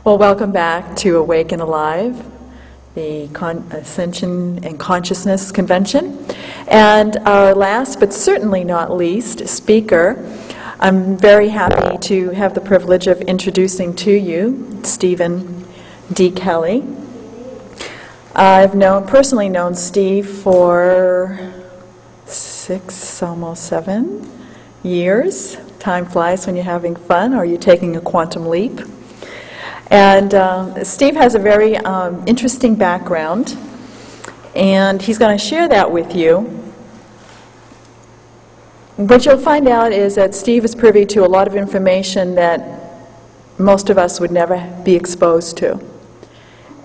Well, welcome back to Awake and Alive, the Ascension and Consciousness Convention. And our last, but certainly not least, speaker, I'm very happy to have the privilege of introducing to you Stephen D. Kelley. I've personally known Steve for 6, almost 7 years. Time flies when you're having fun or you're taking a quantum leap. And Steve has a very interesting background, and he's going to share that with you. What you'll find out is that Steve is privy to a lot of information that most of us would never be exposed to.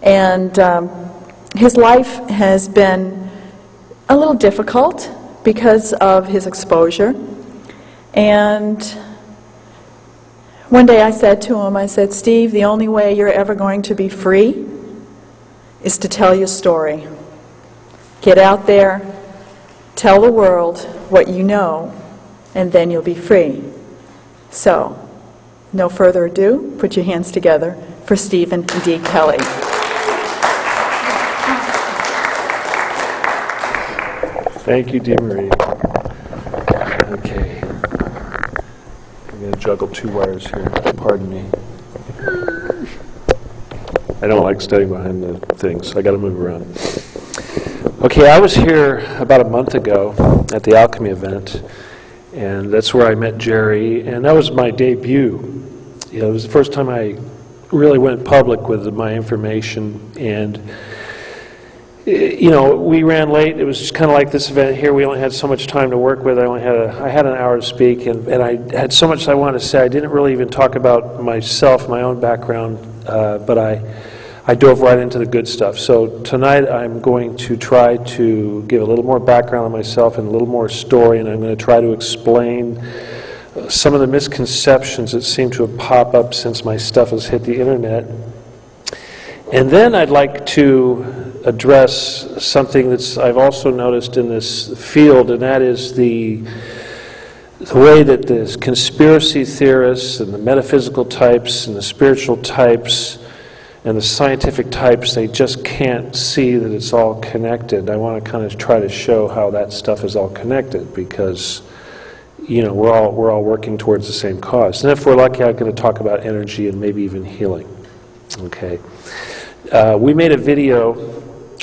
And his life has been a little difficult because of his exposure. And one day I said to him, I said, Steve, the only way you're ever going to be free is to tell your story. Get out there, tell the world what you know, and then you'll be free. So, no further ado, put your hands together for Stephen D. Kelley. Thank you, Dee Marie. Okay. I'm going to juggle 2 wires here. Pardon me. I don't like standing behind the things, so I got to move around. Okay, I was here about a month ago at the Alchemy event, and that's where I met Jerry, and that was my debut. It was the first time I really went public with my information, and we ran late. It was just kind of like this event here. We only had so much time to work with. I had an hour to speak, and I had so much I wanted to say. I didn't really even talk about myself, my own background, but I dove right into the good stuff. So tonight I'm going to try to give a little more background on myself and a little more story, and I'm going to try to explain some of the misconceptions that seem to have popped up since my stuff has hit the internet. And then I'd like to address something that I've also noticed in this field, and that is the way that the conspiracy theorists and the metaphysical types and the spiritual types and the scientific types, they just can't see that it's all connected. I want to kind of try to show how that stuff is all connected, because we're all working towards the same cause. And if we're lucky, I'm going to talk about energy and maybe even healing. Okay. We made a video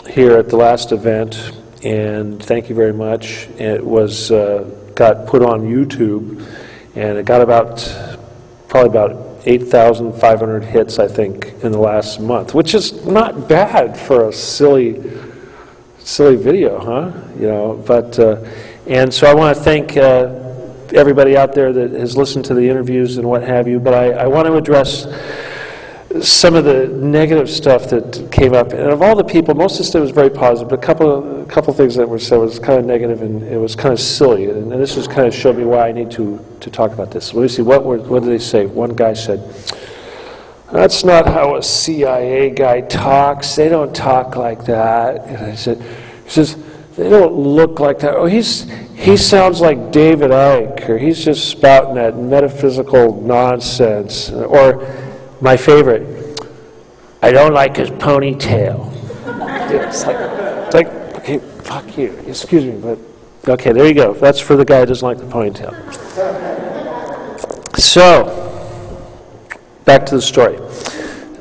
here at the last event, and thank you very much. It was got put on YouTube, and it got probably about 8,500 hits, I think, in the last month, which is not bad for a silly video, huh? And so I want to thank everybody out there that has listened to the interviews and what have you. But I want to address some of the negative stuff that came up, and of all the people, most of the stuff was very positive, but a couple things that were said was kind of negative, and it was kind of silly, and this just kind of showed me why I need to talk about this. Let me see, what did they say? One guy said, "That's not how a CIA guy talks. They don't talk like that." And I said, he says, "They don't look like that. Oh, he sounds like David Icke, or he's just spouting that metaphysical nonsense." Or my favorite, "I don't like his ponytail." It's like, okay, fuck you. Excuse me, but okay, there you go. That's for the guy who doesn't like the ponytail. So, back to the story.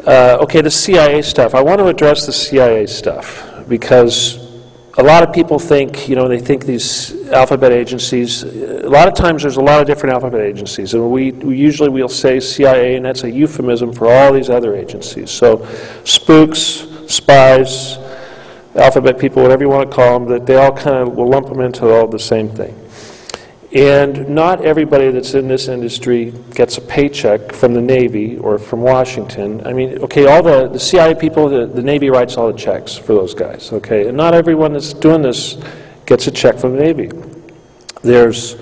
Okay, the CIA stuff. I want to address the CIA stuff because a lot of people think, they think these alphabet agencies, a lot of times there's a lot of different alphabet agencies, and we'll say CIA, and that's a euphemism for all these other agencies. So spooks, spies, alphabet people, whatever you want to call them, that they all kind of will lump them into all the same thing. And not everybody that's in this industry gets a paycheck from the Navy or from Washington. I mean, okay, all the CIA people, the Navy writes all the checks for those guys, okay? And not everyone that's doing this gets a check from the Navy. There's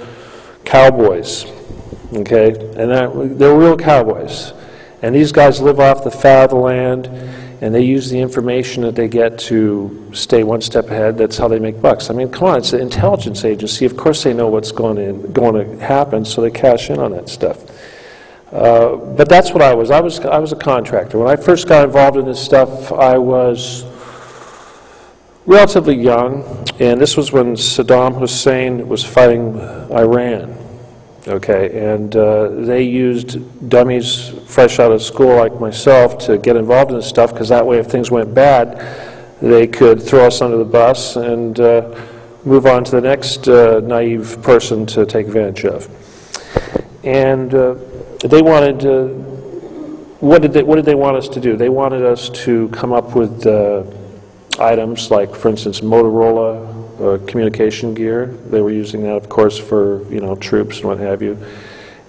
cowboys, okay? And they're real cowboys. And these guys live off the fat of the land, and they use the information that they get to stay one step ahead. That's how they make bucks. I mean, come on, it's an intelligence agency. Of course they know what's going to happen, so they cash in on that stuff. But that's what I was. I was a contractor. When I first got involved in this stuff, I was relatively young, and this was when Saddam Hussein was fighting Iran. Okay, and they used dummies fresh out of school like myself to get involved in this stuff, because that way if things went bad, they could throw us under the bus and move on to the next naive person to take advantage of. And they wanted, what did they want us to do? They wanted us to come up with items like, for instance, Motorola communication gear. They were using that, of course, for troops and what have you.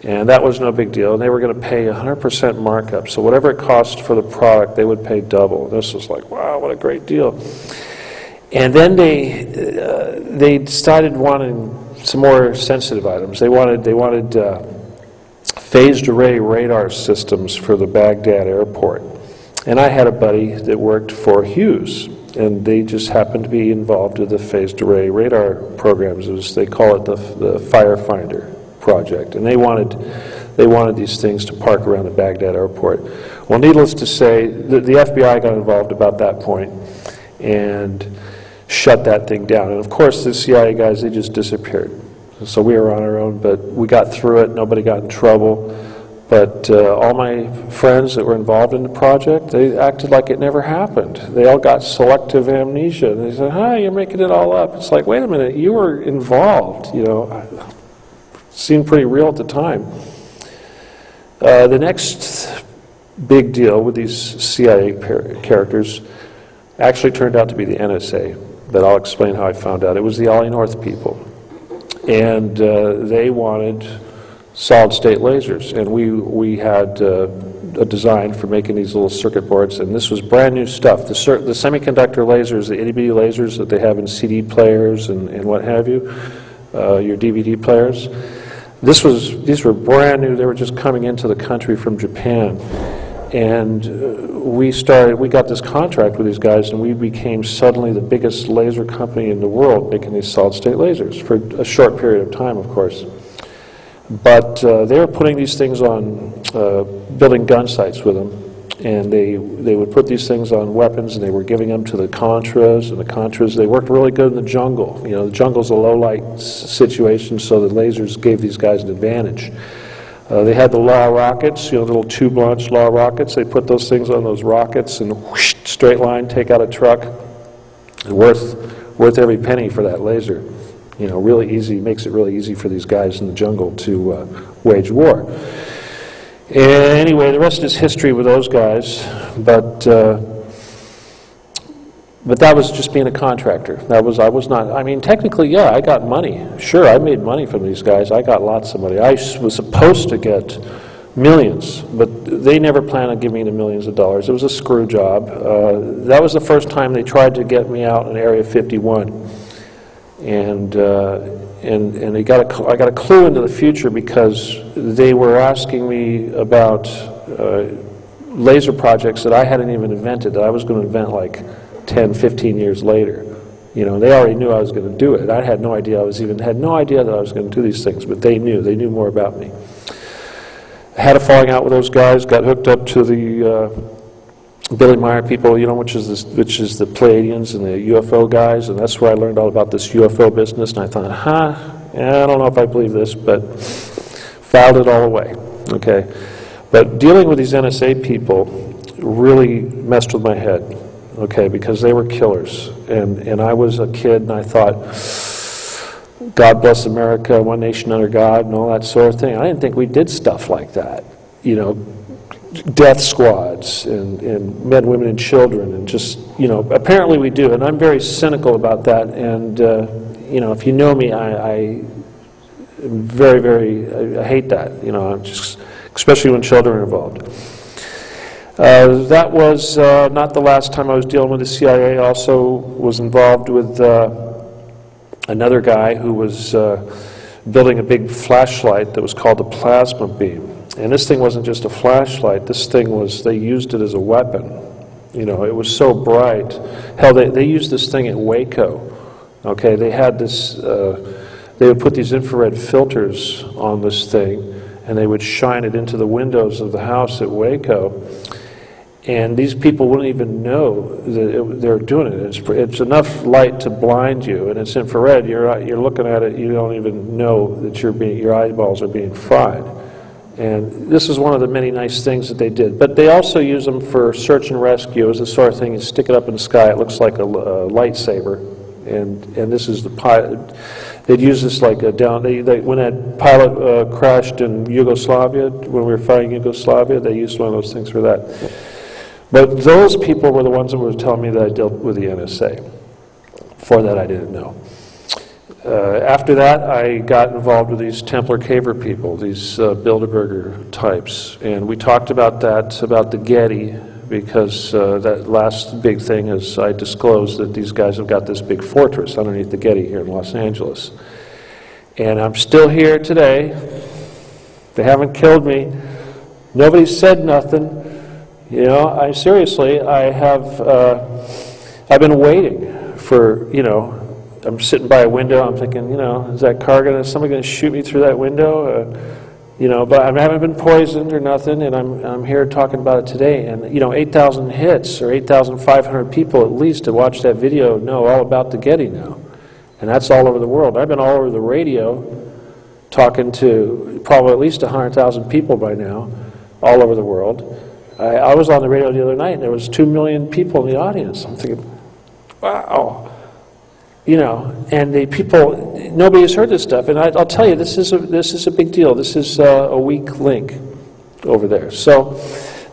And that was no big deal. And they were going to pay 100% markup. So whatever it cost for the product, they would pay double. This was like, wow, what a great deal. And then they started wanting some more sensitive items. They wanted phased array radar systems for the Baghdad airport. And I had a buddy that worked for Hughes, and they just happened to be involved with the phased array radar programs. They call it the Firefinder project. And they wanted these things to park around the Baghdad airport. Well, needless to say, the FBI got involved about that point and shut that thing down. And of course, the CIA guys, they just disappeared. So we were on our own, but we got through it. Nobody got in trouble. But all my friends that were involved in the project, they acted like it never happened. They all got selective amnesia. And they said, hi, you're making it all up. It's like, wait a minute, you were involved. It seemed pretty real at the time. The next big deal with these CIA characters actually turned out to be the NSA. But I'll explain how I found out. It was the Ollie North people. And they wanted solid-state lasers, and we had a design for making these little circuit boards, and this was brand new stuff. The semiconductor lasers, the itty-bitty lasers that they have in CD players and what have you, your DVD players. These were brand new. They were just coming into the country from Japan, and we got this contract with these guys, and we became suddenly the biggest laser company in the world making these solid-state lasers for a short period of time, of course. But they were putting these things on, building gun sites with them, and they would put these things on weapons, and they were giving them to the Contras, and the Contras, they worked really good in the jungle. The jungle's a low-light situation, so the lasers gave these guys an advantage. They had the law rockets, little tube-launched law rockets. They put those things on those rockets, and whoosh, straight line, take out a truck. Worth every penny for that laser. Really easy, makes it really easy for these guys in the jungle to wage war. And anyway, the rest is history with those guys, but that was just being a contractor. I was not, technically, yeah, I got money. Sure, I made money from these guys. I got lots of money. I was supposed to get millions, but they never planned on giving me the millions of dollars. It was a screw job. That was the first time they tried to get me out in Area 51. And I got a clue into the future because they were asking me about laser projects that I hadn't even invented, that I was going to invent like 10, 15 years later. They already knew I was going to do it. I had no idea had no idea that I was going to do these things, but they knew more about me. I had a falling out with those guys, got hooked up to the Billy Meyer people, which is the Pleiadians and the UFO guys, and that's where I learned all about this UFO business, and I thought, I don't know if I believe this, but filed it all away, okay? But dealing with these NSA people really messed with my head, okay, because they were killers, and I was a kid, and I thought, God bless America, one nation under God, and all that sort of thing. I didn't think we did stuff like that, death squads and men, women, and children, and just, apparently we do, and I'm very cynical about that, and, if you know me, I am very, very, I hate that, especially when children are involved. That was not the last time I was dealing with the CIA. I also was involved with another guy who was building a big flashlight that was called the plasma beam. And this thing wasn't just a flashlight. This thing was, they used it as a weapon. It was so bright. Hell, they used this thing at Waco. Okay, they had this, they would put these infrared filters on this thing, and they would shine it into the windows of the house at Waco. And these people wouldn't even know that they're doing it. It's enough light to blind you, and it's infrared. You're looking at it, you don't even know that your eyeballs are being fried. And this is one of the many nice things that they did. But they also use them for search and rescue. It was the sort of thing, you stick it up in the sky, it looks like a lightsaber. And this is the pilot. They'd use this like when that pilot crashed in Yugoslavia, when we were fighting Yugoslavia, they used one of those things for that. But those people were the ones that were telling me that I dealt with the NSA. Before that, I didn't know. After that, I got involved with these Templar Caver people, these Bilderberger types. And we talked about that, about the Getty, because that last big thing is I disclosed that these guys have got this big fortress underneath the Getty here in Los Angeles. And I'm still here today. They haven't killed me. Nobody said nothing. You know, I've been waiting for, I'm sitting by a window, I'm thinking, is that car is somebody going to shoot me through that window? But I haven't been poisoned or nothing, and I'm here talking about it today. And, 8,000 hits or 8,500 people at least to watch that video know all about the Getty now. And that's all over the world. I've been all over the radio talking to probably at least 100,000 people by now, all over the world. I was on the radio the other night, and there was 2 million people in the audience. I'm thinking, wow. And the people, nobody has heard this stuff. And I'll tell you, this is a big deal. This is a weak link over there. So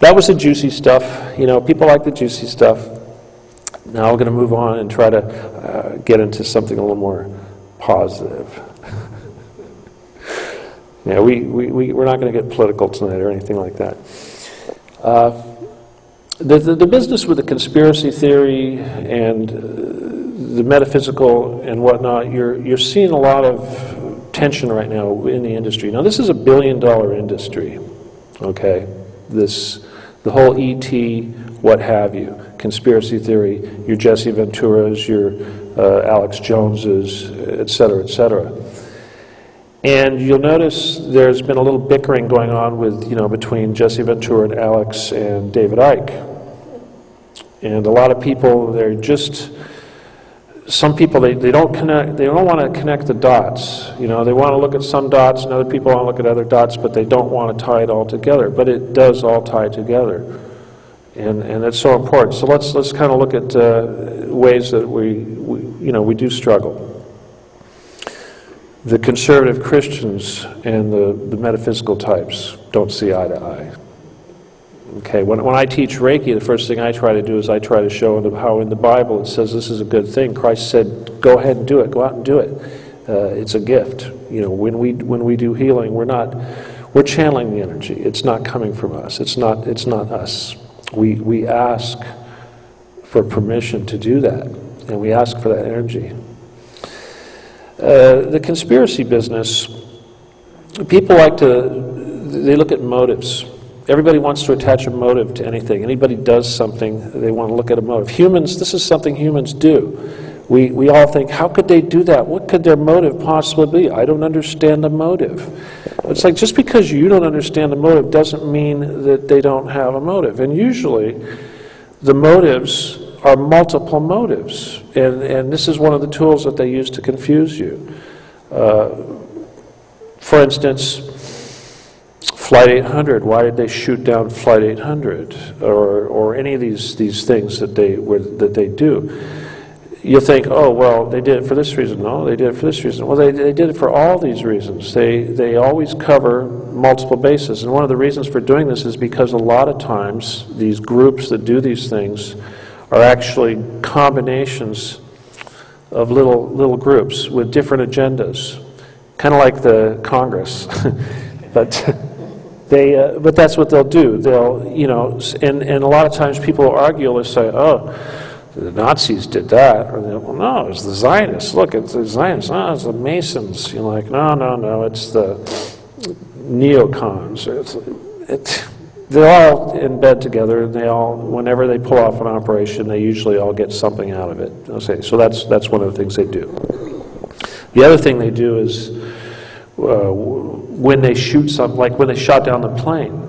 that was the juicy stuff. People like the juicy stuff. Now we're going to move on and try to get into something a little more positive. Yeah, we're not going to get political tonight or anything like that. The business with the conspiracy theory and the metaphysical and whatnot, you're seeing a lot of tension right now in the industry. Now, this is a billion-dollar industry, okay? The whole ET, what have you, conspiracy theory, your Jesse Venturas, your Alex Joneses, et cetera, et cetera. And you'll notice there's been a little bickering going on with, between Jesse Ventura and Alex and David Icke. And a lot of people, some people, they don't want to connect the dots. They want to look at some dots, and other people want to look at other dots, but they don't want to tie it all together. But it does all tie together. And that's so important. So let's kind of look at ways that we do struggle. The conservative Christians and the metaphysical types don't see eye to eye. Okay, when I teach Reiki, the first thing I try to do is I try to show them how in the Bible it says this is a good thing. Christ said, go ahead and do it. Go out and do it. It's a gift. When we do healing, we're channeling the energy. It's not coming from us. It's not us. We ask for permission to do that, and we ask for that energy. The conspiracy business, people they look at motives. Everybody wants to attach a motive to anything. Anybody does something, they want to look at a motive. Humans, this is something humans do. We all think, how could they do that? What could their motive possibly be? I don't understand the motive. It's like, just because you don't understand the motive doesn't mean that they don't have a motive. And usually, the motives are multiple motives. And this is one of the tools that they use to confuse you. For instance, Flight 800, why did they shoot down Flight 800? Or any of these things that they do. You think, oh, well, they did it for this reason. No, they did it for this reason. Well, they did it for all these reasons. They always cover multiple bases. And one of the reasons for doing this is because a lot of times these groups that do these things are actually combinations of little groups with different agendas, kind of like the Congress. But that's what they'll do. And a lot of times people will argue, they'll say, oh, the Nazis did that, or they'll, well, no, it's the Zionists. Look, it's the Zionists. No, it's the Masons. You're like, no, it's the neocons. They're all in bed together, and whenever they pull off an operation, they usually all get something out of it. Okay, so that's one of the things they do. The other thing they do is, when they shoot something, like when they shot down the plane,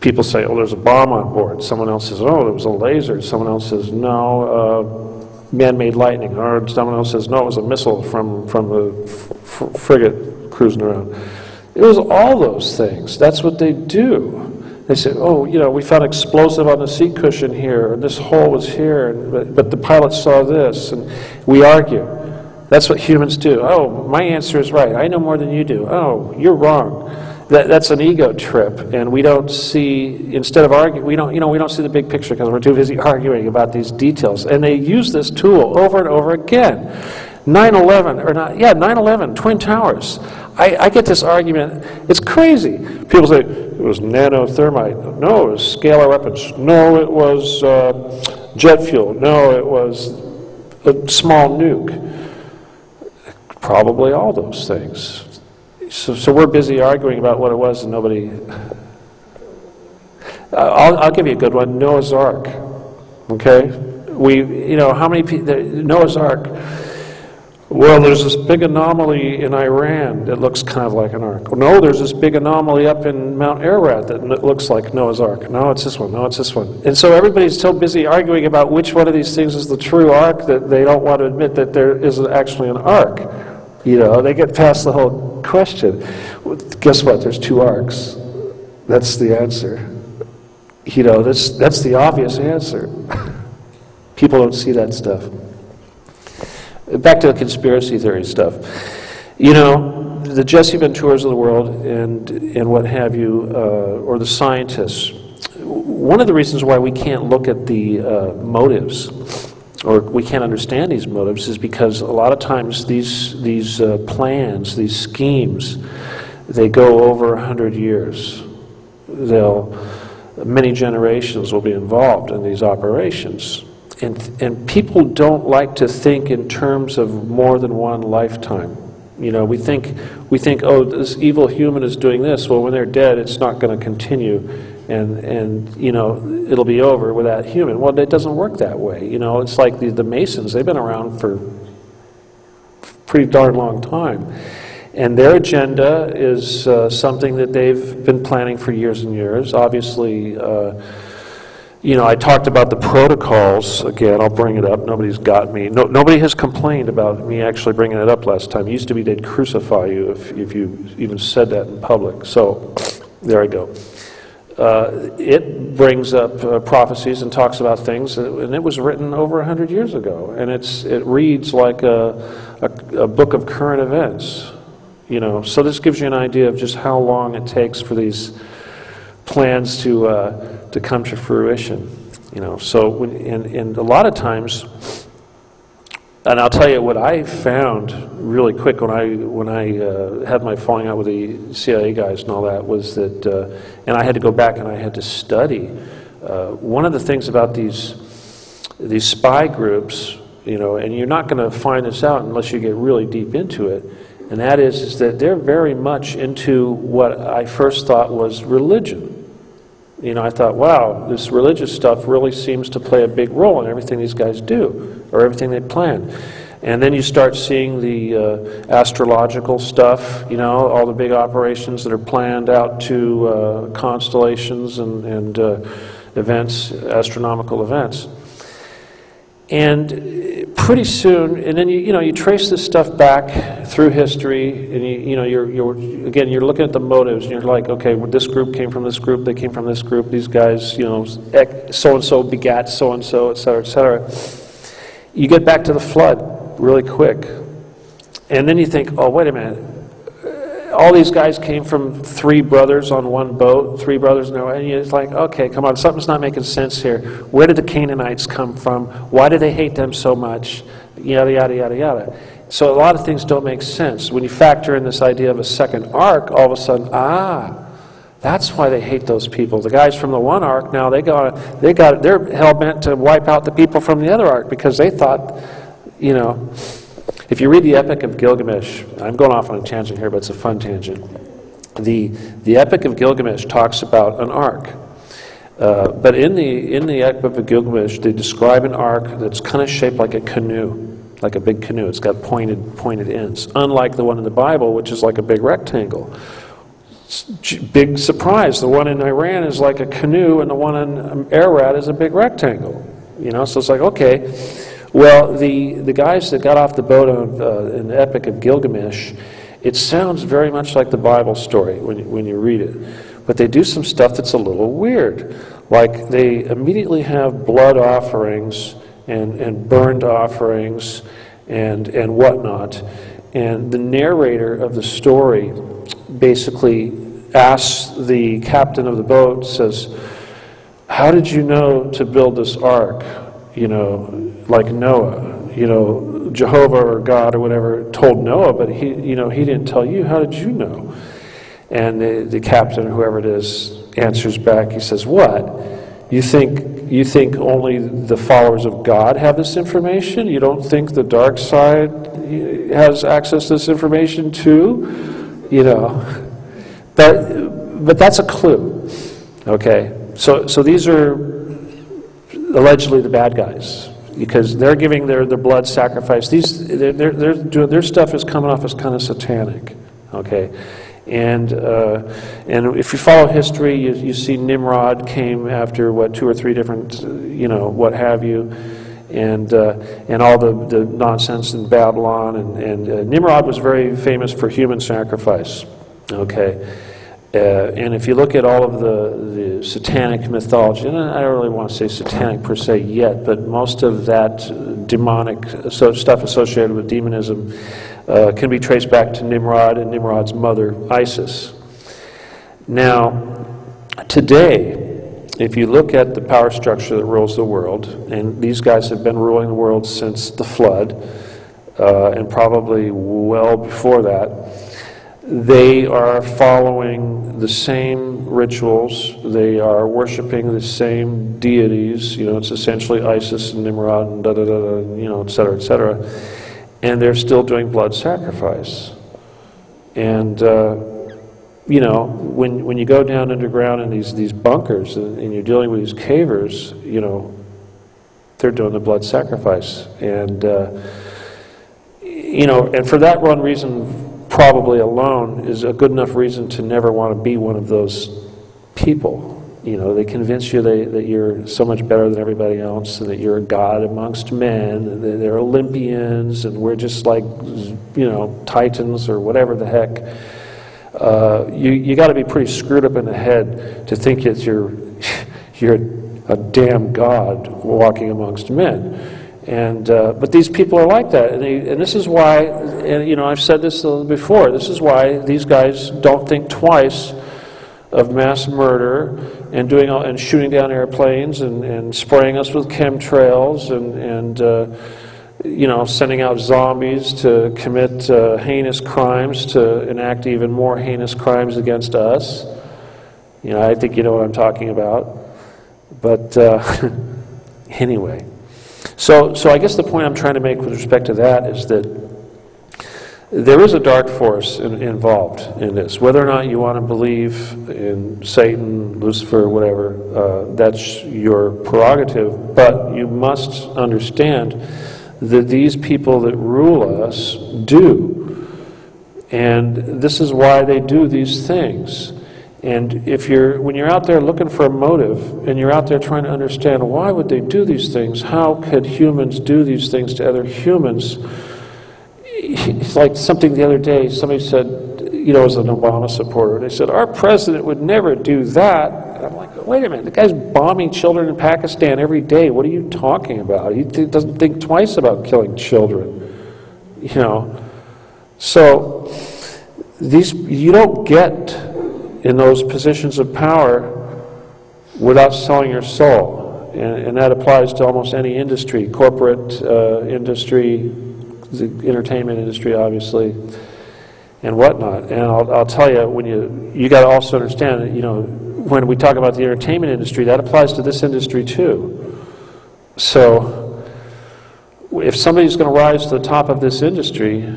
people say, oh, there's a bomb on board. Someone else says, oh, there was a laser. Someone else says, no, man-made lightning. Or someone else says, no, it was a missile from the frigate cruising around. It was all those things. That's what they do. They say, oh, you know, we found explosive on the seat cushion here, and this hole was here, but the pilot saw this, and we argue. That's what humans do. Oh, my answer is right. I know more than you do. Oh, you're wrong. That's an ego trip, and we don't see, instead of arguing, we don't see the big picture because we're too busy arguing about these details. And they use this tool over and over again. 9/11, Twin Towers. I get this argument, it's crazy. People say, it was nanothermite. No, it was scalar weapons. No, it was jet fuel. No, it was a small nuke. Probably all those things. So we're busy arguing about what it was and nobody... I'll give you a good one, Noah's Ark. Okay? How many people... Noah's Ark... Well, there's this big anomaly in Iran that looks kind of like an ark. No, there's this big anomaly up in Mount Ararat that looks like Noah's Ark. No, it's this one. No, it's this one. And so everybody's so busy arguing about which one of these things is the true ark that they don't want to admit that there is actually an ark. They get past the whole question. Guess what? There's two arks. That's the answer. That's the obvious answer. People don't see that stuff. Back to the conspiracy theory stuff. The Jesse Ventures of the world and what have you, or the scientists, one of the reasons why we can't look at the motives, or we can't understand these motives, is because a lot of times these plans, these schemes, they go over 100 years. Many generations will be involved in these operations. And people don't like to think in terms of more than one lifetime. We think, oh, this evil human is doing this. Well, when they're dead, it's not going to continue, and it'll be over with that human. Well, it doesn't work that way. It's like the Masons. They've been around for a pretty darn long time, and their agenda is something that they've been planning for years and years. Obviously. I talked about the protocols. Again, I'll bring it up. Nobody's got me. Nobody has complained about me actually bringing it up last time. It used to be they'd crucify you if you even said that in public. So, there I go. It brings up prophecies and talks about things, and it was written over 100 years ago. And it reads like a book of current events. So this gives you an idea of just how long it takes for these plans to come to fruition, So and a lot of times, and I'll tell you what I found really quick when I had my falling out with the CIA guys and all that was that, and I had to go back and I had to study. One of the things about these spy groups, and you're not going to find this out unless you get really deep into it, and that is that they're very much into what I first thought was religion. I thought, wow, this religious stuff really seems to play a big role in everything these guys do, or everything they plan. And then you start seeing the astrological stuff, all the big operations that are planned out to constellations and events, astronomical events. And pretty soon, and then you trace this stuff back through history, and you're looking at the motives, and you're like, okay, well, this group came from this group, they came from this group, these guys, so and so begat so and so, etc., etc. You get back to the flood really quick, and then you think, oh, wait a minute. All these guys came from 3 brothers on one boat, 3 brothers, and it's like, okay, come on, something's not making sense here. Where did the Canaanites come from? Why do they hate them so much? Yada, yada, yada, yada. So a lot of things don't make sense. When you factor in this idea of a second ark, all of a sudden, that's why they hate those people. The guys from the one ark, now they're hell-bent to wipe out the people from the other ark because they thought, If you read the Epic of Gilgamesh, I'm going off on a tangent here, but it's a fun tangent. The Epic of Gilgamesh talks about an ark. But in the Epic of Gilgamesh, they describe an ark that's kind of shaped like a canoe. like a big canoe. It's got pointed ends, unlike the one in the Bible, which is like a big rectangle. Big surprise, the one in Iran is like a canoe, and the one in Ararat is a big rectangle. You know, so it's like, okay, well, the guys that got off the boat in the Epic of Gilgamesh, it sounds very much like the Bible story when you read it. But they do some stuff that's a little weird. Like, they immediately have blood offerings and burned offerings and whatnot. And the narrator of the story basically asks the captain of the boat, says, how did you know to build this ark? You know, like Noah. You know, Jehovah or God or whatever told Noah, but he didn't tell you. How did you know? And the captain, whoever it is, answers back. He says, what? You think only the followers of God have this information? You don't think the dark side has access to this information too? You know, but that's a clue. Okay, so these are allegedly the bad guys, because they're giving their blood sacrifice. Their stuff is coming off as kind of satanic. Okay. And if you follow history, you see Nimrod came after, what, 2 or 3 different, what have you, and all the nonsense in Babylon. And Nimrod was very famous for human sacrifice, okay? And if you look at all of the satanic mythology, and I don't really want to say satanic per se yet, but most of that demonic stuff associated with demonism can be traced back to Nimrod and Nimrod's mother, Isis. Now, today, if you look at the power structure that rules the world, and these guys have been ruling the world since the flood, and probably well before that, they are following the same rituals, they are worshiping the same deities, it's essentially Isis and Nimrod and et cetera, et cetera. And they're still doing blood sacrifice. And, when you go down underground in these bunkers and you're dealing with these cavers, they're doing the blood sacrifice. And, and for that one reason, probably alone, is a good enough reason to never want to be one of those people. They convince you that you're so much better than everybody else, and that you're a god amongst men, and they're Olympians, and we're just like, titans or whatever the heck. You got to be pretty screwed up in the head to think that you're a damn god walking amongst men. And but these people are like that, and this is why, and I've said this before. This is why these guys don't think twice of mass murder and shooting down airplanes and spraying us with chemtrails and sending out zombies to commit heinous crimes, to enact even more heinous crimes against us. I think you know what I'm talking about. But anyway, so I guess the point I'm trying to make with respect to that is that there is a dark force involved in this. Whether or not you want to believe in Satan, Lucifer, whatever, that's your prerogative. But you must understand that these people that rule us do. And this is why they do these things. And when you're out there looking for a motive, and you're out there trying to understand why would they do these things, how could humans do these things to other humans? It's like something the other day, somebody said, as an Obama supporter, they said, our president would never do that. And I'm like, wait a minute, the guy's bombing children in Pakistan every day. What are you talking about? He doesn't think twice about killing children. So you don't get in those positions of power without selling your soul. And that applies to almost any industry, corporate industry, the entertainment industry, obviously, and whatnot. And I'll tell you, you got to also understand that, when we talk about the entertainment industry, that applies to this industry too. So if somebody's going to rise to the top of this industry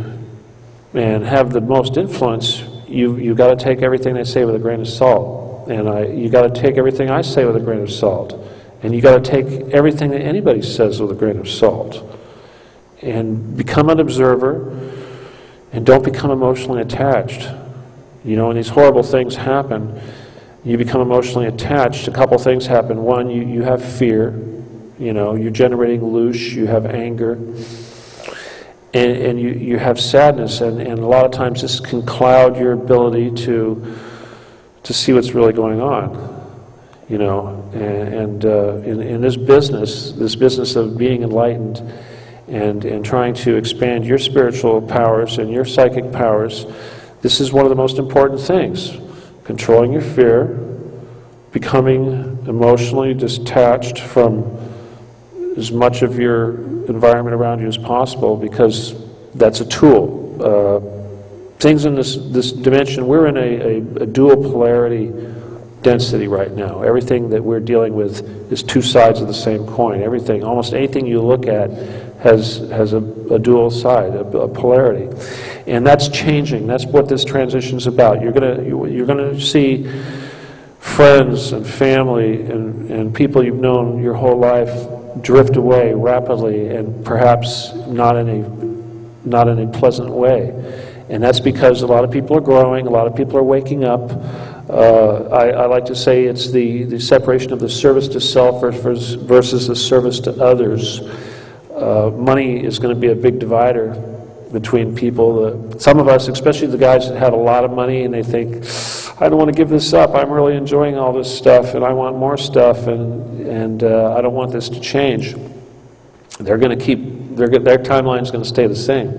and have the most influence, you've got to take everything they say with a grain of salt. And you got to take everything I say with a grain of salt. And you got to take everything that anybody says with a grain of salt. and become an observer, and don't become emotionally attached. You know, when these horrible things happen, you become emotionally attached. A couple things happen. One, you have fear. You know, you're generating loosh, you have anger, and you have sadness, and a lot of times this can cloud your ability to see what's really going on, you know. And in this business of being enlightened and trying to expand your spiritual powers and your psychic powers, this is one of the most important things. Controlling your fear, becoming emotionally detached from as much of your environment around you as possible, because that's a tool. Things in this dimension, we're in a dual polarity density right now. Everything that we're dealing with is two sides of the same coin. Everything, almost anything you look at has a dual side, a polarity. And that's changing. That's what this transition is about. You're gonna see friends and family and people you've known your whole life drift away rapidly, and perhaps not in a pleasant way. And that's because a lot of people are growing, a lot of people are waking up. I like to say it's the separation of the service to self versus the service to others. Money is going to be a big divider between people. Some of us, especially the guys that have a lot of money, and they think, I don't want to give this up. I'm really enjoying all this stuff, and I want more stuff, and I don't want this to change. They're going to keep, their timeline is going to stay the same.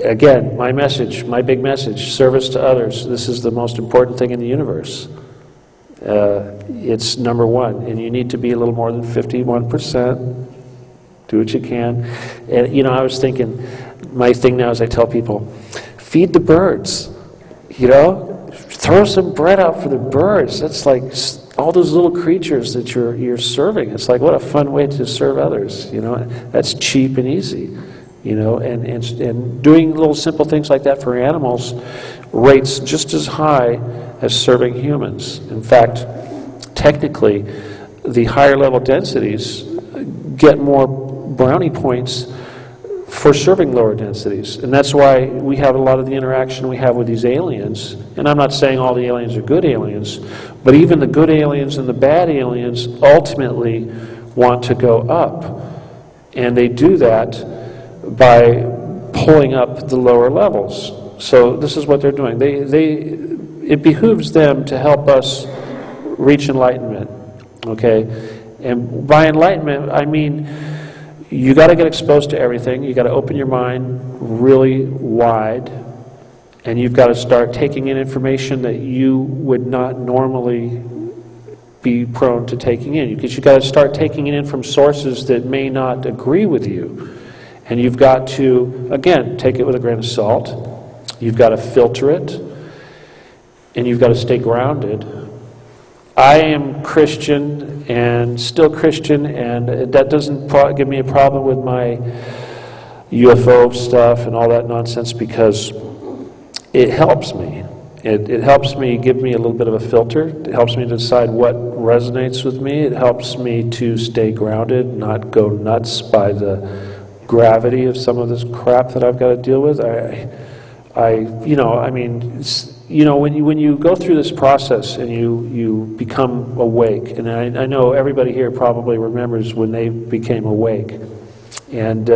Again, my big message, service to others. This is the most important thing in the universe. It's number one, and you need to be a little more than 51%. Do what you can. And, you know, I was thinking, my thing now is I tell people, feed the birds. You know, throw some bread out for the birds. That's like all those little creatures that you're serving. It's like, what a fun way to serve others. You know, that's cheap and easy. You know, and doing little simple things like that for animals rates just as high as serving humans. In fact, technically, the higher level densities get more brownie points for serving lower densities. And that's why we have a lot of the interaction we have with these aliens. And I'm not saying all the aliens are good aliens, but even the good aliens and the bad aliens ultimately want to go up. And they do that by pulling up the lower levels. So this is what they're doing. It behooves them to help us reach enlightenment, okay? And by enlightenment, I mean, you got to get exposed to everything. You got to open your mind really wide, and you've got to start taking in information that you would not normally be prone to taking in. Because you've got to start taking it in from sources that may not agree with you. And you've got to, again, take it with a grain of salt. You've got to filter it, and you've got to stay grounded. I am Christian and still Christian, and that doesn't give me a problem with my UFO stuff and all that nonsense, because it helps me. It helps me, give me a little bit of a filter. It helps me to decide what resonates with me. It helps me to stay grounded, not go nuts by the gravity of some of this crap that I've got to deal with. When you go through this process and you become awake, and I know everybody here probably remembers when they became awake, and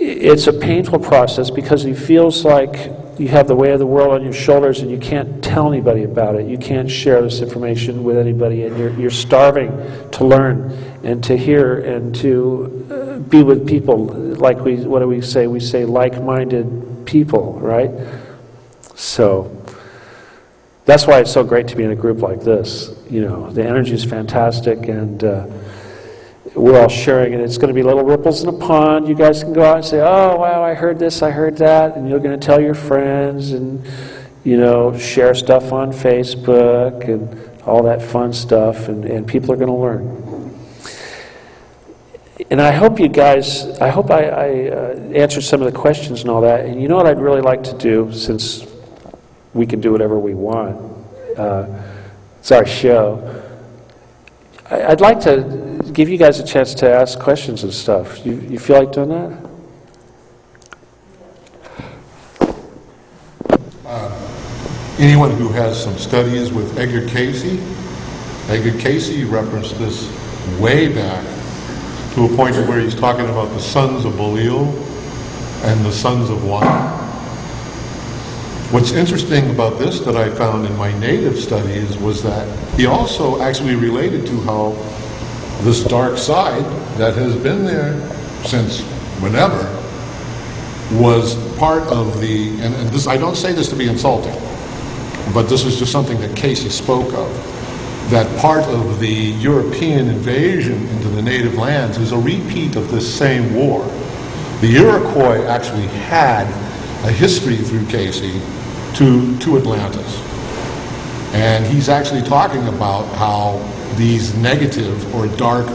it's a painful process because it feels like you have the weight of the world on your shoulders and you can't tell anybody about it. You can't share this information with anybody, and you're starving to learn and to hear and to be with people like what do we say? We say like-minded people, right? So that's why it's so great to be in a group like this. You know, the energy is fantastic, and we're all sharing, and it's going to be little ripples in a pond. You guys can go out and say, oh, wow, I heard this, I heard that, and you're going to tell your friends and, you know, share stuff on Facebook and all that fun stuff, and people are going to learn. And I hope you guys, I answered some of the questions and all that. And you know what I'd really like to do, since we can do whatever we want, it's our show, I'd like to give you guys a chance to ask questions and stuff. You feel like doing that? Anyone who has some studies with Edgar Cayce referenced this way back to a point where he's talking about the sons of Belial and the sons of one. What's interesting about this that I found in my native studies was that he also actually related to how this dark side that has been there since whenever was part of the, and this, I don't say this to be insulting, but this is just something that Casey spoke of, that part of the European invasion into the native lands is a repeat of this same war. The Iroquois actually had a history through Casey to Atlantis. And he's actually talking about how these negative or dark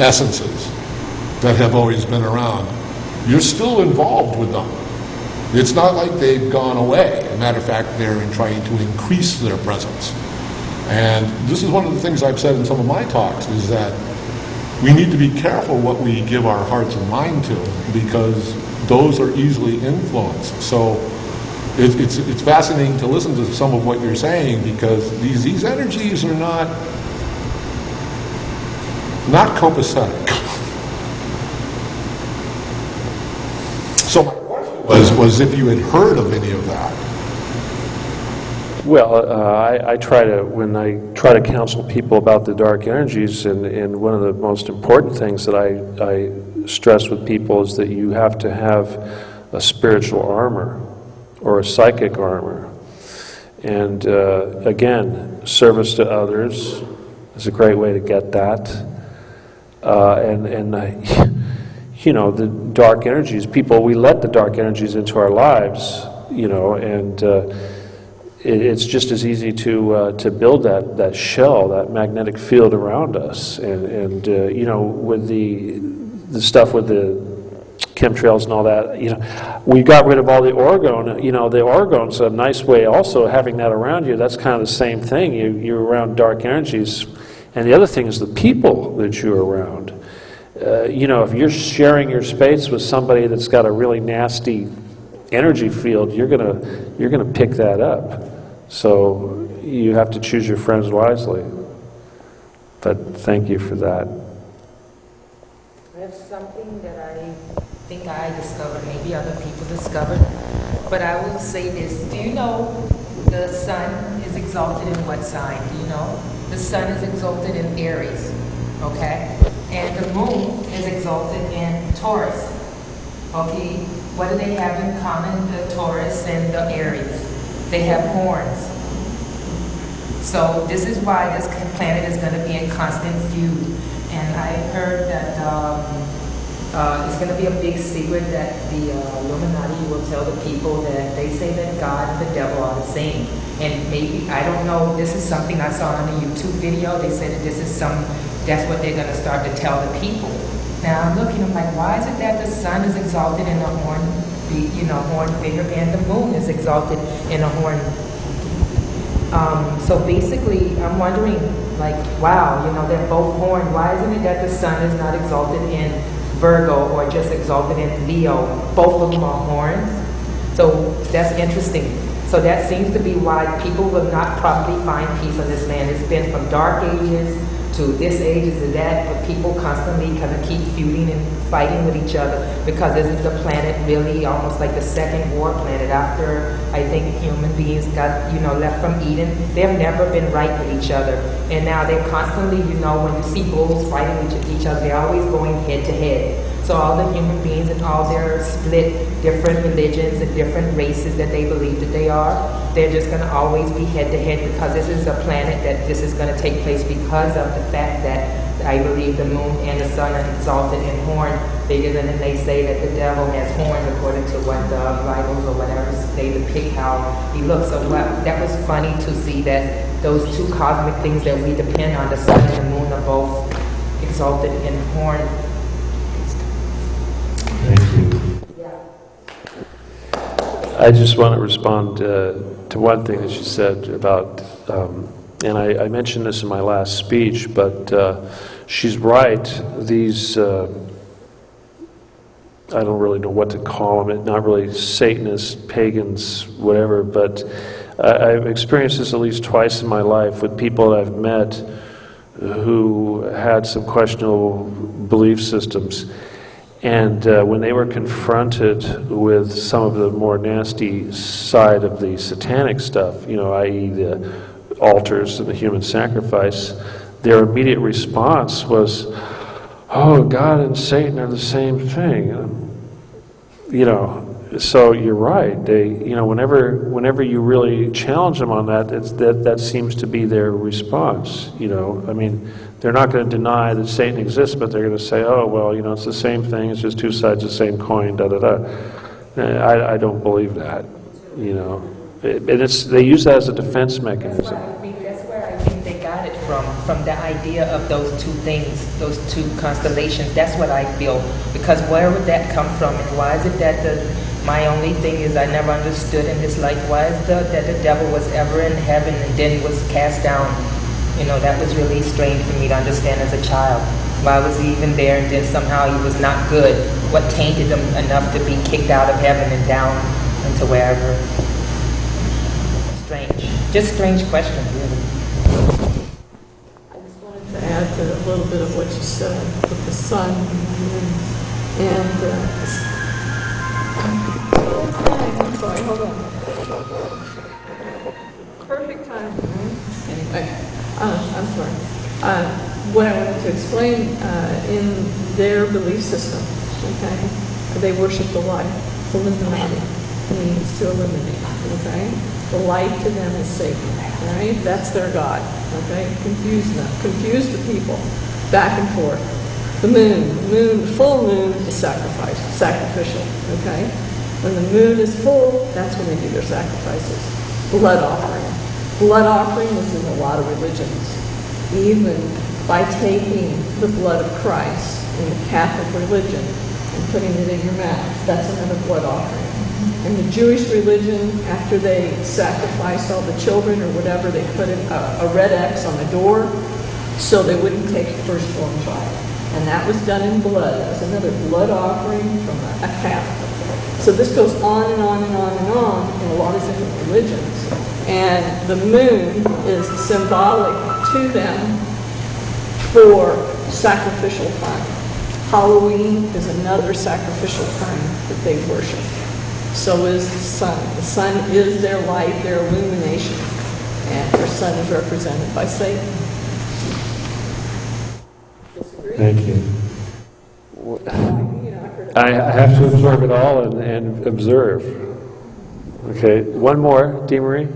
essences that have always been around, you're still involved with them. It's not like they've gone away. As a matter of fact, they're trying to increase their presence. And this is one of the things I've said in some of my talks, is that we need to be careful what we give our hearts and mind to, because those are easily influenced. So it's fascinating to listen to some of what you're saying, because these energies are not copacetic. So my question was if you had heard of any of that. Well, I try to, when I try to counsel people about the dark energies, and one of the most important things that I stress with people is that you have to have a spiritual armor or a psychic armor. And again, service to others is a great way to get that. You know, the dark energies, we let the dark energies into our lives, you know, and it's just as easy to build that shell, that magnetic field around us. And you know, with the stuff with the chemtrails and all that, you know, we got rid of all the orgone. You know, the orgone's a nice way also, having that around you. That's kind of the same thing. You're around dark energies. And the other thing is the people that you're around. You know, if you're sharing your space with somebody that's got a really nasty energy field, you're gonna pick that up. So you have to choose your friends wisely. But thank you for that. I have something that I think I discovered, maybe other people discovered, but I will say this. Do you know the sun is exalted in what sign? Do you know? The sun is exalted in Aries, okay? And the moon is exalted in Taurus, okay? What do they have in common, the Taurus and the Aries? They have horns. So this is why this planet is going to be in constant feud. And I heard that it's going to be a big secret that the Illuminati will tell the people that they say that God and the devil are the same. And maybe, I don't know, this is something I saw on a YouTube video. They said that this is that's what they're going to start to tell the people. Now I'm looking, I'm like, why is it that the sun is exalted in a horn, horn figure, and the moon is exalted in a horn? So basically, I'm wondering, like, wow, you know, they're both horned. Why isn't it that the sun is not exalted in Virgo or just exalted in Leo? Both of them are horns. So that's interesting. So that seems to be why people will not probably find peace on this land. It's been from dark ages to this age to that, but people constantly kind of keep feuding and fighting with each other, because this is the planet really almost like the second war planet after, I think, human beings got, you know, left from Eden. They've never been right with each other. And now they're constantly, you know, when you see bulls fighting with each other, they're always going head to head. So all the human beings and all their split different religions and different races that they believe that they are, they're just going to always be head to head, because this is a planet that this is going to take place because of the fact that I believe the moon and the sun are exalted in horn figures, and then they say that the devil has horns according to what the Bibles or whatever they depict how he looks. So that was funny to see that those two cosmic things that we depend on, the sun and the moon, are both exalted in horn. Thank you. I just want to respond to one thing that you said about and I mentioned this in my last speech, but she's right. These, I don't really know what to call them, not really Satanists, pagans, whatever, but I've experienced this at least twice in my life with people that I've met who had some questionable belief systems. And when they were confronted with some of the more nasty side of the satanic stuff, you know, i.e. the altars and the human sacrifice, their immediate response was, oh, God and Satan are the same thing. You know, so you're right. They, you know, whenever you really challenge them on that, that seems to be their response. You know, I mean, they're not going to deny that Satan exists, but they're going to say, oh, well, you know, it's the same thing. It's just two sides of the same coin. Da da da. I don't believe that. You know, and they use that as a defense mechanism. That's where I think they got it from the idea of those two things, those two constellations. That's what I feel. Because where would that come from, and why is it that my only thing is I never understood in this life, why is that the devil was ever in heaven and then was cast down? You know, that was really strange for me to understand as a child. Why was he even there, and then somehow he was not good? What tainted him enough to be kicked out of heaven and down into wherever? Strange. Just strange question, really. I just wanted to add to a little bit of what you said with the sun and I'm sorry, hold on. Perfect time. Anyway, I'm sorry. What I wanted to explain in their belief system, okay, they worship the light. Illuminati means to eliminate, okay? The light to them is Satan, right? That's their God, okay? Confuse them, confuse the people, back and forth. The moon, full moon is sacrificial, okay? When the moon is full, that's when they do their sacrifices. Blood offering. Blood offering is in a lot of religions. Even by taking the blood of Christ in the Catholic religion and putting it in your mouth, that's another blood offering. In the Jewish religion, after they sacrifice all the children or whatever, they put a red X on the door so they wouldn't take the firstborn child. And that was done in blood. That was another blood offering from a Catholic. So this goes on and on and on and on in a lot of different religions. And the moon is symbolic to them for sacrificial time. Halloween is another sacrificial time that they worship. So is the sun. The sun is their light, their illumination. And their sun is represented by Satan. Disagree? Thank you. I have to absorb it all and observe. Okay, one more, Dee Marie.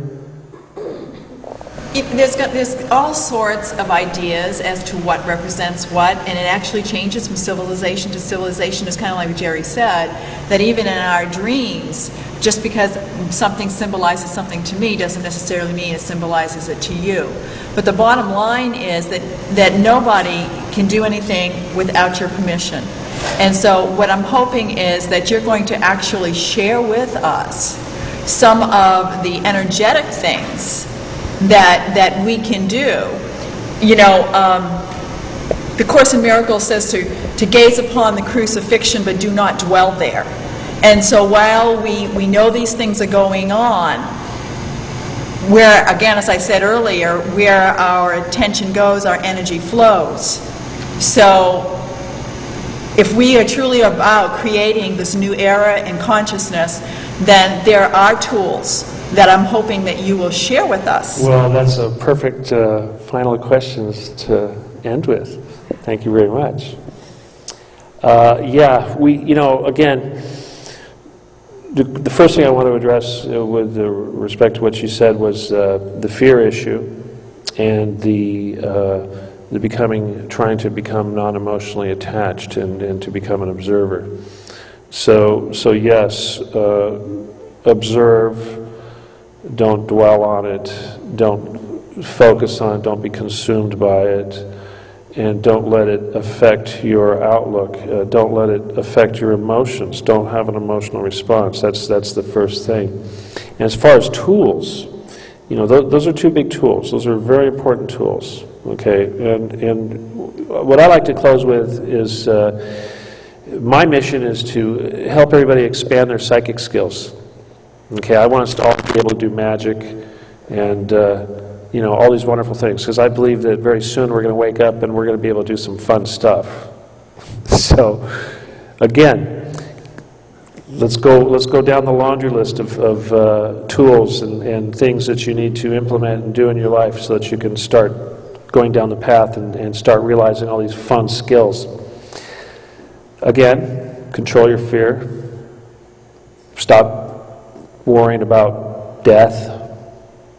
There's all sorts of ideas as to what represents what, and it actually changes from civilization to civilization. It's kind of like what Jerry said, that even in our dreams, just because something symbolizes something to me doesn't necessarily mean it symbolizes it to you. But the bottom line is that nobody can do anything without your permission. And so what I'm hoping is that you're going to actually share with us some of the energetic things that we can do. You know, the Course in Miracles says to gaze upon the crucifixion but do not dwell there. And so while we know these things are going on, where, again, as I said earlier, where our attention goes, our energy flows. So if we are truly about creating this new era in consciousness, then there are tools that I'm hoping that you will share with us. Well, that's a perfect final questions to end with. Thank you very much. Yeah, you know, again, the first thing I want to address with respect to what she said was the fear issue and the trying to become non-emotionally attached and to become an observer. So yes, observe. Don't dwell on it, don't focus on it, don't be consumed by it, and don't let it affect your outlook. Don't let it affect your emotions. Don't have an emotional response. That's the first thing. And as far as tools, You know, those are two big tools. Those are very important tools, okay? And what I like to close with is my mission is to help everybody expand their psychic skills. Okay, I want us to all be able to do magic and, you know, all these wonderful things, because I believe that very soon we're going to wake up and we're going to be able to do some fun stuff. So, again, let's go down the laundry list of tools and things that you need to implement and do in your life so that you can start going down the path and start realizing all these fun skills. Again, control your fear. Stop worrying about death.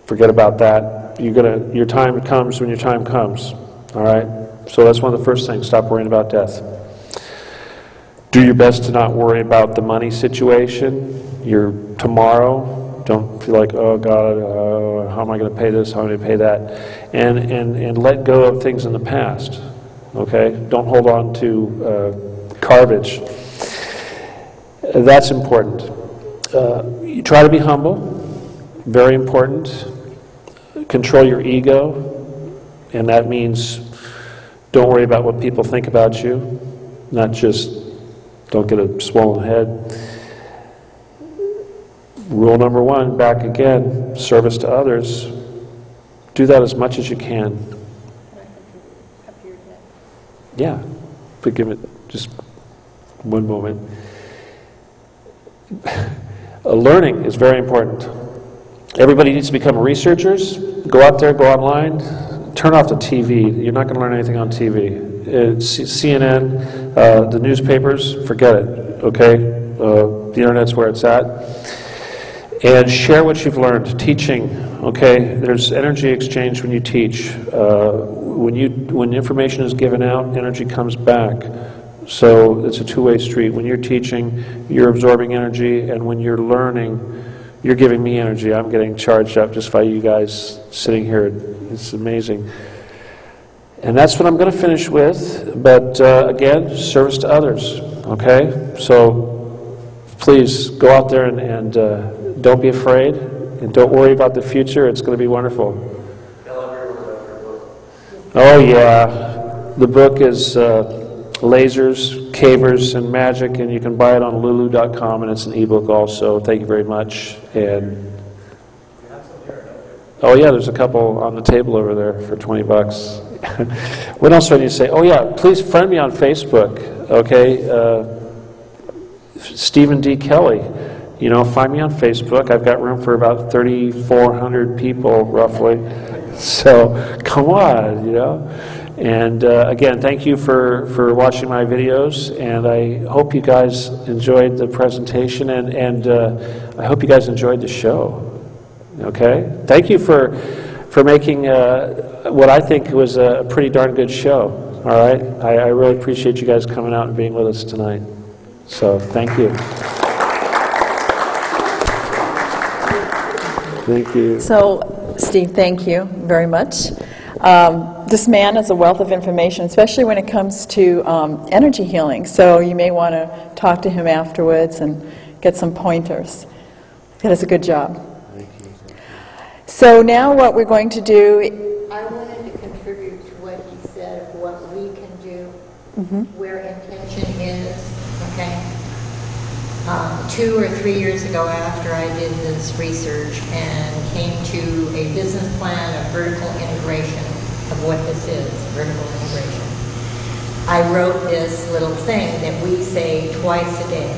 Forget about that. Your time comes when your time comes. All right? So that's one of the first things. Stop worrying about death. Do your best to not worry about the money situation, your tomorrow. Don't feel like, oh God, how am I going to pay this? How am I going to pay that? And let go of things in the past. Okay? Don't hold on to garbage. That's important. You try to be humble. Very important. Control your ego. And that means don't worry about what people think about you. Not just don't get a swollen head. Rule number one, back again, service to others. Do that as much as you can. Yeah, but give it just one moment. Learning is very important. Everybody needs to become researchers. Go out there, go online, turn off the TV. You're not going to learn anything on TV. CNN, the newspapers, forget it, okay? The internet's where it's at. And share what you've learned. Teaching, okay? There's energy exchange when you teach. When information is given out, energy comes back. So it's a two-way street. When you're teaching, you're absorbing energy, and when you're learning, you're giving me energy. I'm getting charged up just by you guys sitting here. It's amazing. And that's what I'm going to finish with. But again, service to others. Okay? So please go out there and don't be afraid. And don't worry about the future. It's going to be wonderful. Oh, yeah. The book is Lasers, Cavers, and Magic, and you can buy it on lulu.com, and it's an ebook also. Thank you very much. And oh yeah, there's a couple on the table over there for $20. What else do I need to say? Oh yeah, please friend me on Facebook. Okay, Stephen D. Kelley. You know, find me on Facebook. I've got room for about 3,400 people roughly. So come on, you know. And again, thank you for watching my videos, and I hope you guys enjoyed the presentation, and I hope you guys enjoyed the show. Okay? Thank you for making what I think was a pretty darn good show. All right? I really appreciate you guys coming out and being with us tonight. So, thank you. Thank you. So, Steve, thank you very much. This man is a wealth of information, especially when it comes to energy healing. So you may want to talk to him afterwards and get some pointers. He does a good job. Thank you. So now what we're going to do... I wanted to contribute to what he said of what we can do, where intention is, okay? 2 or 3 years ago after I did this research and came to a business plan of vertical integration of what this is, vertical integration, I wrote this little thing that we say twice a day.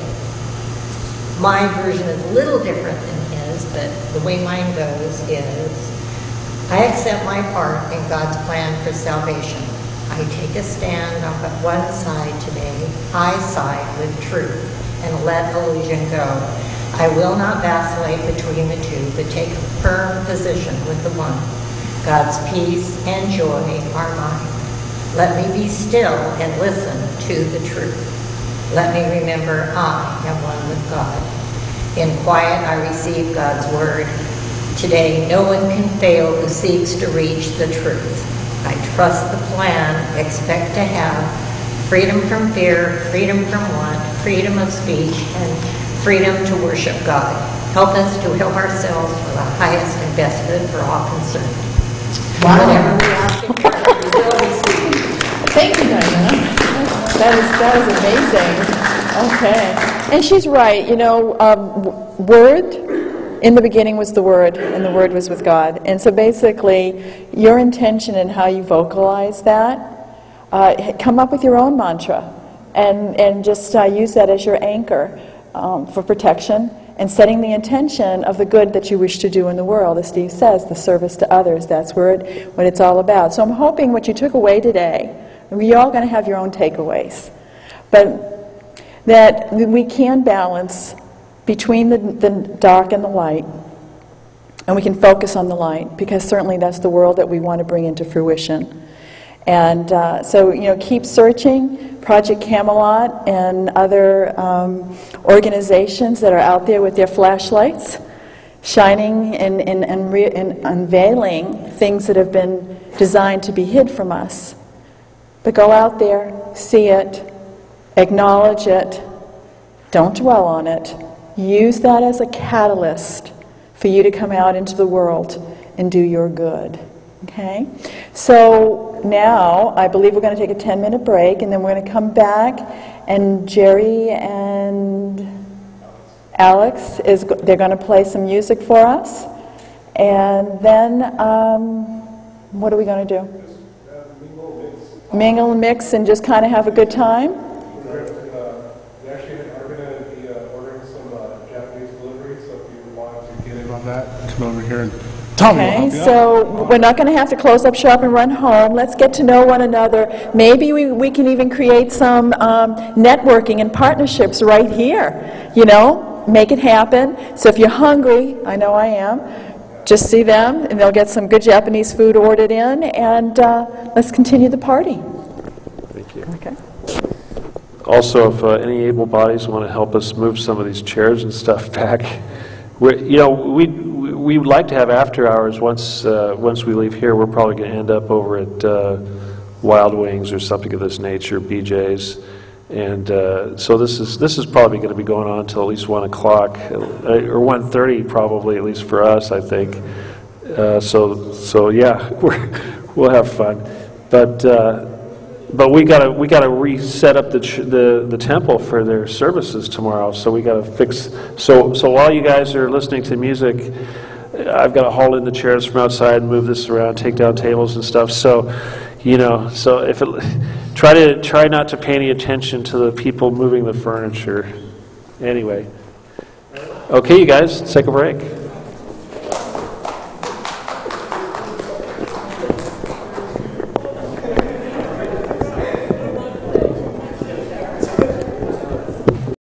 My version is a little different than his, but the way mine goes is, I accept my part in God's plan for salvation. I take a stand on one side today. I side with truth and let illusion go. I will not vacillate between the two, but take a firm position with the one. God's peace and joy are mine. Let me be still and listen to the truth. Let me remember I am one with God. In quiet I receive God's word. Today no one can fail who seeks to reach the truth. I trust the plan, expect to have freedom from fear, freedom from want, freedom of speech, and freedom to worship God. Help us to help ourselves for the highest and best good for all concerned. Whatever we ask in prayer, we will receive. Thank you, Diana. That is amazing. Okay. And she's right. You know, Word, in the beginning was the Word, and the Word was with God. And so basically, your intention and how you vocalize that, come up with your own mantra, and just use that as your anchor for protection, and setting the intention of the good that you wish to do in the world. As Steve says, the service to others, that's what it's all about. So I'm hoping what you took away today, you're all going to have your own takeaways, but that we can balance between the dark and the light, and we can focus on the light, because certainly that's the world that we want to bring into fruition. And so, you know, keep searching. Project Camelot and other organizations that are out there with their flashlights, shining and unveiling things that have been designed to be hid from us. But go out there, see it, acknowledge it, don't dwell on it. Use that as a catalyst for you to come out into the world and do your good. Okay? So now I believe we're going to take a 10-minute break, and then we're going to come back, and Jerry and Alex, they're going to play some music for us. And then what are we going to do? Mingle and mix and just kind of have a good time? We actually are going to be ordering some Japanese delivery, so if you want to get in on that, come over here and tell me. Okay, so we're not going to have to close up shop and run home. Let's get to know one another. Maybe we can even create some networking and partnerships right here. You know, make it happen. So if you're hungry, I know I am, just see them, and they'll get some good Japanese food ordered in, and let's continue the party. Thank you. Okay. Also, if any able bodies want to help us move some of these chairs and stuff back, we would like to have after hours. Once we leave here, we're probably going to end up over at Wild Wings or something of this nature, BJ's, and so this is probably going to be going on until at least 1 o'clock or 1:30, probably, at least for us, I think. So yeah, we'll have fun, but we gotta reset up the temple for their services tomorrow. So we gotta fix. So while you guys are listening to music, I've got to haul in the chairs from outside, move this around, take down tables and stuff. So, you know, so if try not to pay any attention to the people moving the furniture. Anyway, okay, you guys, let's take a break.